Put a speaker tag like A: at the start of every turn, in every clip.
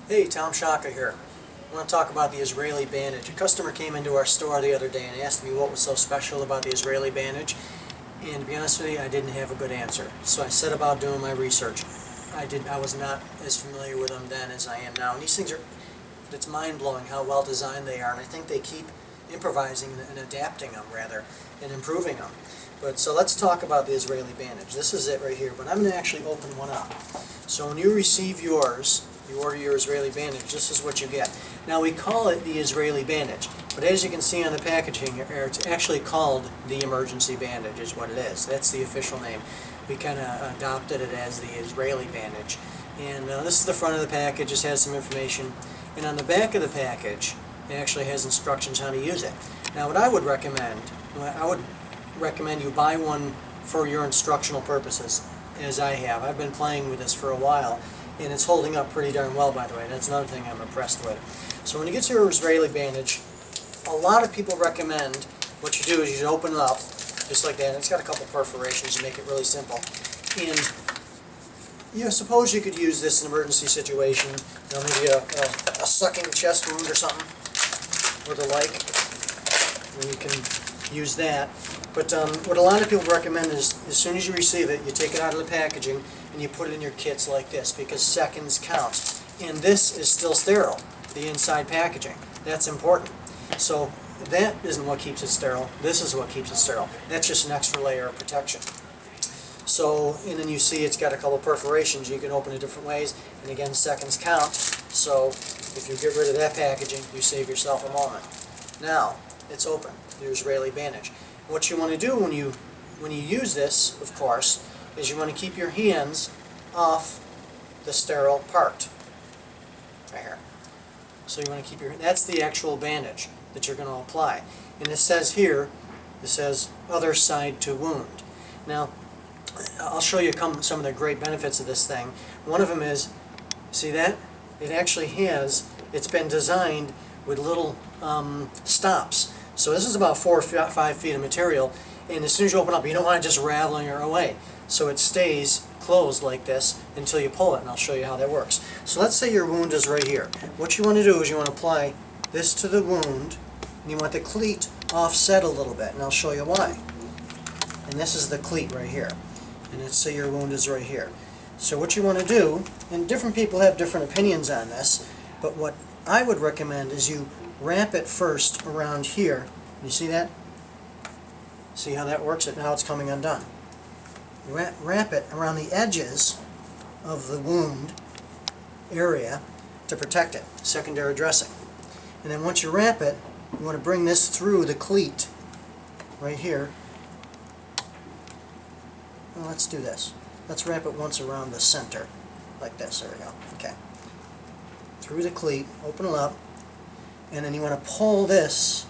A: Hey, Tom Sciacca here. I want to talk about the Israeli Bandage. A customer came into our store the other day and asked me what was so special about the Israeli Bandage, and to be honest with you, I didn't have a good answer. So I set about doing my research. I was not as familiar with them then as I am now. And these things it's mind-blowing how well designed they are, and I think they keep improvising and adapting them rather, and improving them. But so let's talk about the Israeli Bandage. This is it right here, but I'm going to actually open one up. So when you receive yours, you order your Israeli Bandage, this is what you get. Now we call it the Israeli Bandage, but as you can see on the packaging, it's actually called the Emergency Bandage is what it is. That's the official name. We kind of adopted it as the Israeli Bandage. And this is the front of the package. It has some information. And on the back of the package, it actually has instructions how to use it. Now what I would recommend you buy one for your instructional purposes, as I have. I've been playing with this for a while, and it's holding up pretty darn well, by the way. That's another thing I'm impressed with. So when you get to your Israeli Bandage, a lot of people recommend what you do is you open it up, just like that. And it's got a couple perforations to make it really simple. And suppose you could use this in an emergency situation, maybe a sucking chest wound or something, or the like, and you can use that. But what a lot of people recommend is, as soon as you receive it, you take it out of the packaging and you put it in your kits like this, because seconds count. And this is still sterile, the inside packaging. That's important. So that isn't what keeps it sterile. This is what keeps it sterile. That's just an extra layer of protection. So, and then you see it's got a couple perforations. You can open it different ways, and again, seconds count. So if you get rid of that packaging, you save yourself a moment. Now it's open, the Israeli Bandage. What you want to do when you use this, of course, is you want to keep your hands off the sterile part right here. So you want to keep that's the actual bandage that you're going to apply. And it says here, it says other side to wound. Now I'll show you some of the great benefits of this thing. One of them is, see that? It actually it's been designed with little stops. So this is about 4 or 5 feet of material, and as soon as you open up, you don't want it just rattling her away. So it stays closed like this until you pull it, and I'll show you how that works. So let's say your wound is right here. What you want to do is you want to apply this to the wound, and you want the cleat offset a little bit, and I'll show you why. And this is the cleat right here. And let's say your wound is right here. So what you want to do, and different people have different opinions on this, but what I would recommend is you wrap it first around here. You see that? See how that works? Now it's coming undone. You wrap it around the edges of the wound area to protect it, secondary dressing. And then once you wrap it, you want to bring this through the cleat right here. Well, let's do this. Let's wrap it once around the center, like this. There we go. Okay. Through the cleat, open it up, and then you want to pull this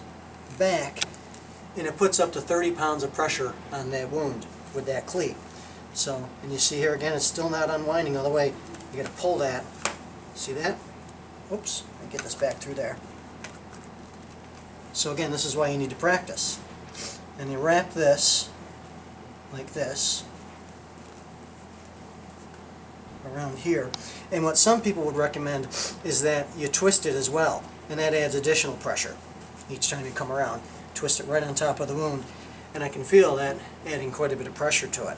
A: back, and it puts up to 30 pounds of pressure on that wound with that cleat. So, and you see here again, it's still not unwinding all the way. You got to pull that. See that? Oops, let me get this back through there. So again, this is why you need to practice. And you wrap this like this around here. And what some people would recommend is that you twist it as well, and that adds additional pressure each time you come around. Twist it right on top of the wound, and I can feel that adding quite a bit of pressure to it.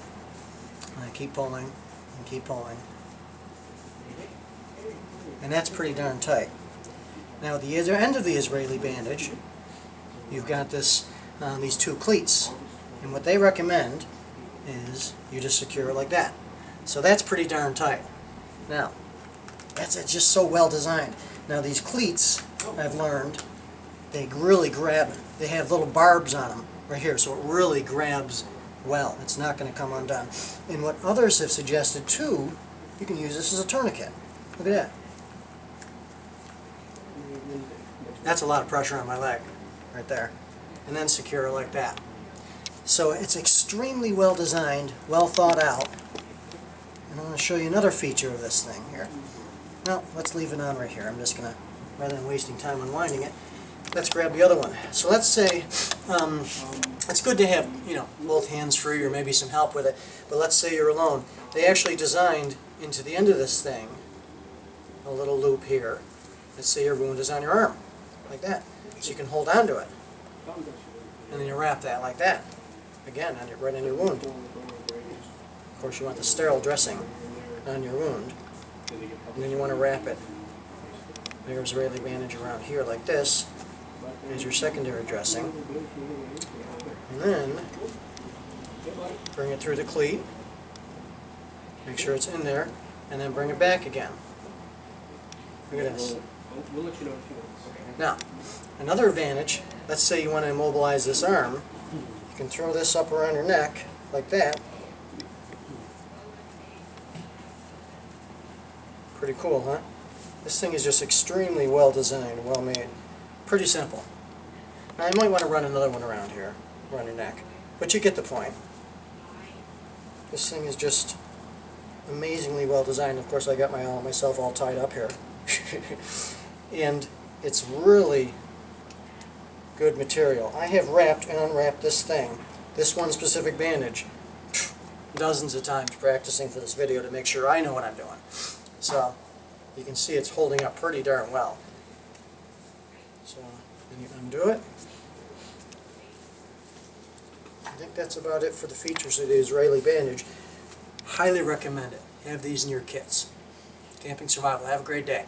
A: And I keep pulling and keep pulling, and that's pretty darn tight. Now at the end of the Israeli Bandage, you've got this these two cleats, and what they recommend is you just secure it like that. So that's pretty darn tight. Now, it's just so well designed. Now these cleats, I've learned, they really grab, they have little barbs on them right here, so it really grabs well. It's not going to come undone. And what others have suggested too, you can use this as a tourniquet. Look at that. That's a lot of pressure on my leg, right there. And then secure it like that. So it's extremely well designed, well thought out. And I'm going to show you another feature of this thing here. Well, let's leave it on right here. I'm just going to, rather than wasting time unwinding it, let's grab the other one. So let's say, it's good to have, both hands free or maybe some help with it, but let's say you're alone. They actually designed into the end of this thing a little loop here. Let's say your wound is on your arm, like that. So you can hold on to it. And then you wrap that like that. Again, right on your wound. Of course, you want the sterile dressing on your wound. And then you want to wrap it. Your Israeli bandage around here like this as your secondary dressing. And then bring it through the cleat. Make sure it's in there. And then bring it back again. Look at this. Now, another advantage, let's say you want to immobilize this arm. You can throw this up around your neck like that. Pretty cool, huh? This thing is just extremely well designed, well made. Pretty simple. Now you might want to run another one around here, around your neck. But you get the point. This thing is just amazingly well designed. Of course I got myself all tied up here. And it's really good material. I have wrapped and unwrapped this thing, this one specific bandage, dozens of times practicing for this video to make sure I know what I'm doing. So you can see it's holding up pretty darn well. So then you undo it. I think that's about it for the features of the Israeli bandage. Highly recommend it. Have these in your kits. Camping Survival. Have a great day.